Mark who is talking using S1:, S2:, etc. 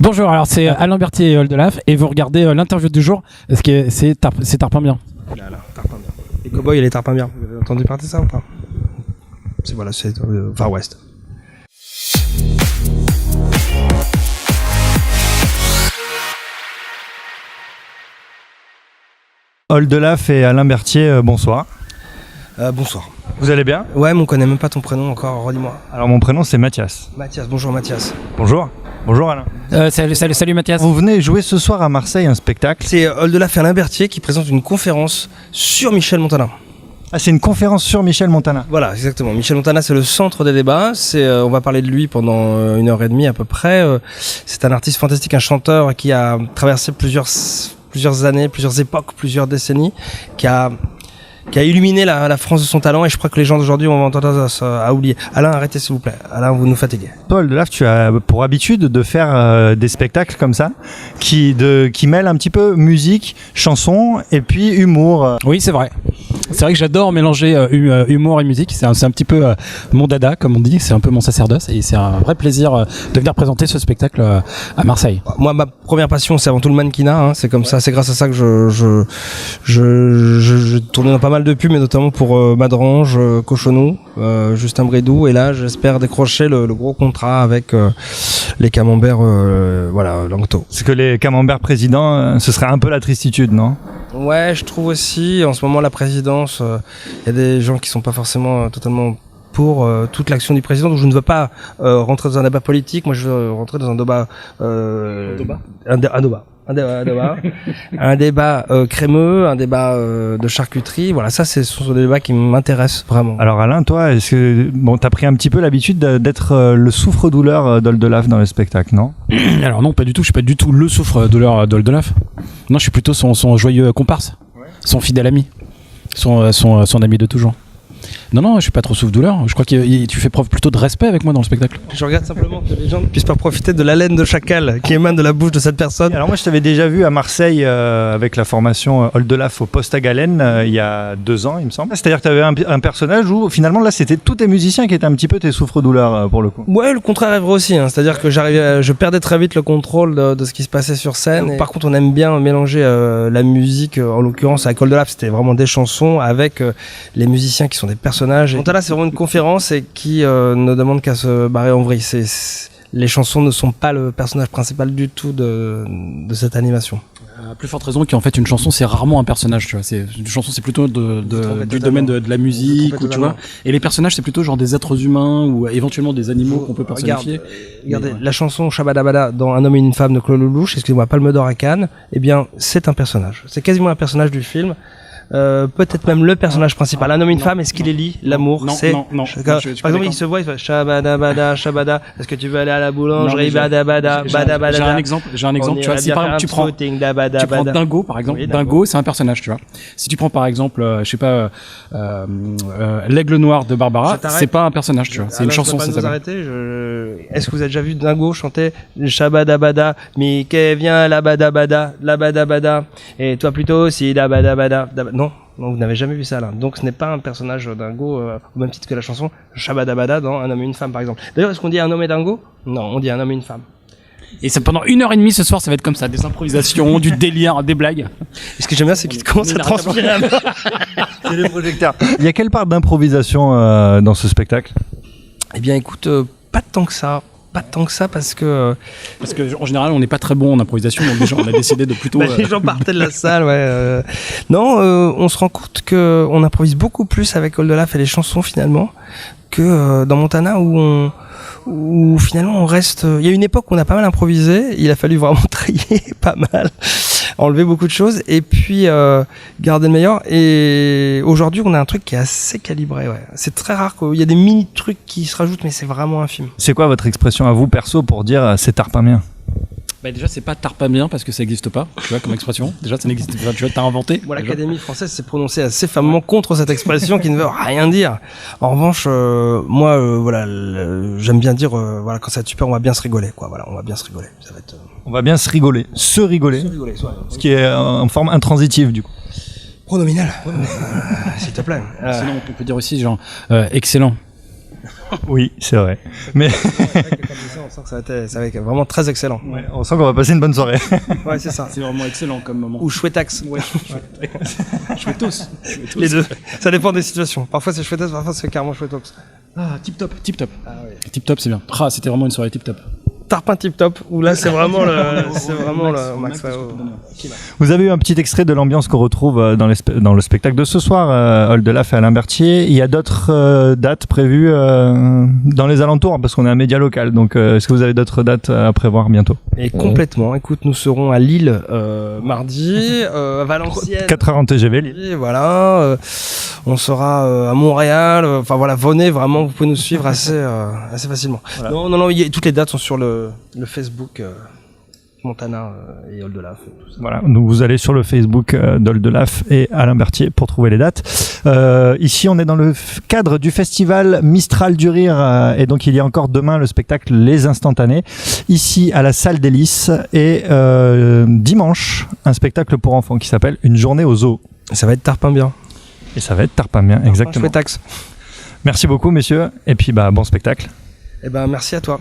S1: Bonjour, alors c'est Alain Berthier et Oldelaf et vous regardez l'interview du jour. C'est Tarpin Bien.
S2: Là, Tarpin Bien. Les cowboys et les tarpins bien. Vous avez entendu parler de ça ou pas? C'est Far West.
S3: Oldelaf et Alain Berthier, bonsoir.
S2: Bonsoir.
S3: Vous allez bien?
S2: Ouais, mais on connaît même pas ton prénom encore, redis-moi.
S3: Alors mon prénom c'est Mathias.
S2: Mathias, bonjour Mathias.
S3: Bonjour. Bonjour Alain.
S1: Salut Mathias.
S3: Vous venez jouer ce soir à Marseille un spectacle.
S2: C'est Oldelaf et Alain Berthier qui présentent une conférence sur Michel Montana.
S3: Ah, c'est une conférence sur Michel Montana.
S2: Voilà, exactement. Michel Montana, c'est le centre des débats. On va parler de lui pendant 1h30 à peu près. C'est un artiste fantastique, un chanteur qui a traversé plusieurs années, plusieurs époques, plusieurs décennies, qui a illuminé la France de son talent, et je crois que les gens d'aujourd'hui ont tendance à oublier. Alain, arrêtez s'il vous plaît. Alain, vous nous fatiguez.
S3: Toi, Oldelaf, tu as pour habitude de faire des spectacles comme ça, qui mêlent un petit peu musique, chanson et puis humour.
S1: Oui, c'est vrai. C'est vrai que j'adore mélanger humour et musique. C'est un petit peu mon dada, comme on dit. C'est un peu mon sacerdoce et c'est un vrai plaisir de venir présenter ce spectacle à Marseille.
S2: Moi, ma première passion, c'est avant tout le mannequinat. Hein. C'est comme ça, c'est grâce à ça que je tournais dans pas mal de pubs, mais notamment pour Madrange, Cochonou, Justin Bridou, et là j'espère décrocher le gros contrat avec les camemberts Langto.
S3: C'est que les camemberts présidents, ce serait un peu la tristitude, non?
S2: Ouais, je trouve aussi, en ce moment la présidence, y a des gens qui sont pas forcément totalement pour toute l'action du président, donc je ne veux pas rentrer dans un débat politique. Moi je veux rentrer dans un débat un débat crémeux, un débat de charcuterie. Voilà, ça ce sont des débats qui m'intéressent vraiment.
S3: Alors Alain, toi, est-ce que t'as pris un petit peu l'habitude d'être le souffre-douleur d'Oldelaf dans le spectacle, non?
S1: Alors non, pas du tout. Je suis pas du tout le souffre-douleur d'Oldelaf. Non, je suis plutôt son joyeux comparse, son fidèle ami, son ami de toujours. Non, je suis pas trop souffre-douleur. Je crois que tu fais preuve plutôt de respect avec moi dans le spectacle.
S2: Je regarde simplement que les gens ne puissent pas profiter de la laine de chacal qui émane de la bouche de cette personne.
S3: Alors moi, je t'avais déjà vu à Marseille avec la formation Oldelaf au Poste à Galène il y a 2 ans, il me semble. C'est-à-dire que tu avais un personnage où finalement là, c'était tous tes musiciens qui étaient un petit peu tes souffre-douleurs pour le coup.
S2: Ouais, le contraire est vrai aussi. Hein. C'est-à-dire que je perdais très vite le contrôle de ce qui se passait sur scène. Et par contre, on aime bien mélanger la musique, en l'occurrence avec Oldelaf, c'était vraiment des chansons avec les musiciens qui sont des personnages. Montana, c'est vraiment une conférence et qui ne demande qu'à se barrer en vrille. Les chansons ne sont pas le personnage principal du tout de cette animation.
S1: À plus forte raison qu'en fait une chanson c'est rarement un personnage, tu vois. Une chanson c'est plutôt du domaine de la musique, ou tu vois. Et les personnages c'est plutôt genre des êtres humains ou éventuellement des animaux qu'on peut personnifier.
S2: Regardez, la chanson Shabadabada dans Un homme et une femme de Claude Lelouch, excusez-moi, Palme d'or à Cannes, eh bien c'est un personnage. C'est quasiment un personnage du film. Peut-être même le personnage principal. Un homme et une femme, est-ce qu'il est lié? L'amour, c'est...
S1: Non.
S2: Par exemple, il se voit, il fait Shabadabada, Shabada, est-ce que tu veux aller à la boulangerie? Badabada, badabada.
S1: J'ai un exemple, tu vois, si par exemple tu prends Dingo, par exemple, oui, Dingo, c'est un personnage, tu vois. Si tu prends par exemple, je sais pas, l'aigle noir de Barbara, c'est pas un personnage, tu vois, c'est une chanson.
S2: Est-ce que vous avez déjà vu Dingo chanter Shabadabada, Mickey vient la badabada, et toi plutôt aussi la badabada. Non, vous n'avez jamais vu ça là. Donc ce n'est pas un personnage dingo au même titre que la chanson Shabadabada dans Un homme et une femme par exemple. D'ailleurs, est-ce qu'on dit un homme et dingo? Non, on dit un homme et une femme.
S1: Et c'est pendant 1h30 ce soir, ça va être comme ça, des improvisations, du délire, des blagues.
S2: Et ce que j'aime bien, c'est qu'il commence à transpirer.
S3: C'est les projecteurs. Il y a quelle part d'improvisation dans ce spectacle?
S2: Eh bien écoute, pas tant que ça. Pas tant que ça parce que
S1: en général on n'est pas très bon en improvisation, donc déjà on a décidé de plutôt
S2: les gens partaient de la salle, ouais. Non, on se rend compte que on improvise beaucoup plus avec Oldelaf et les chansons finalement que dans Montana où finalement on reste. Il y a une époque où on a pas mal improvisé, il a fallu vraiment trier pas mal, enlever beaucoup de choses et puis garder le meilleur. Et aujourd'hui on a un truc qui est assez calibré, ouais. C'est très rare qu'il y a des mini trucs qui se rajoutent, mais c'est vraiment infime.
S3: C'est quoi votre expression à vous perso pour dire c'est Tarpin Bien?
S1: Bah déjà c'est pas Tarpin Bien parce que ça n'existe pas, tu vois, comme expression. Déjà ça n'existe pas, tu vois, t'as inventé.
S2: Moi, l'Académie française s'est prononcée assez fermement contre cette expression qui ne veut rien dire. En revanche, moi, j'aime bien dire, voilà, quand ça va être super, on va bien se rigoler, quoi. Voilà, on va bien se rigoler. Ça va être.
S3: On va bien se rigoler, ce qui est en forme intransitive du coup.
S2: Pronominal, s'il te plaît.
S1: Sinon on peut dire aussi genre excellent.
S3: Oui, c'est vrai. Mais
S2: On sent que ça va être vraiment très excellent.
S3: ouais, on sent qu'on va passer une bonne soirée.
S2: Ouais, c'est ça.
S1: C'est vraiment excellent comme moment.
S2: Ou chouettax.
S1: Ouais. Chouettos.
S2: Les deux. Ça dépend des situations. Parfois c'est chouettax, parfois c'est carrément chouettox.
S1: Ah, tip top, tip top.
S2: Ah ouais.
S1: Tip top, c'est bien. Ah, c'était vraiment une soirée tip top.
S2: Tarpin tip top, où là c'est vraiment le max. Ouais,
S3: Vous avez eu un petit extrait de l'ambiance qu'on retrouve dans le spectacle de ce soir, Hall de Laf et Alain Berthier. Il y a d'autres dates prévues dans les alentours, parce qu'on est un média local. Donc, est-ce que vous avez d'autres dates à prévoir bientôt?
S2: Et complètement. Écoute, nous serons à Lille mardi, à Valenciennes.
S3: 4h en TGV, Lille.
S2: Et voilà, on sera à Montréal. Enfin voilà, venez vraiment, vous pouvez nous suivre assez facilement.
S3: Voilà.
S2: Non, toutes les dates sont sur le Facebook Montana et Hall de Laf.
S3: Voilà, donc vous allez sur le Facebook d'Hall de Laf et Alain Berthier pour trouver les dates. Ici, on est dans le cadre du festival Mistral du Rire, et donc il y a encore demain le spectacle Les Instantanés, ici à la Salle des Lys, et dimanche, un spectacle pour enfants qui s'appelle Une journée au zoo.
S2: Ça va être Tarpin bien.
S3: Et ça va être Tarpin bien, exactement.
S2: Chouettax.
S3: Merci beaucoup, messieurs, et puis bon spectacle.
S2: Eh ben merci à toi.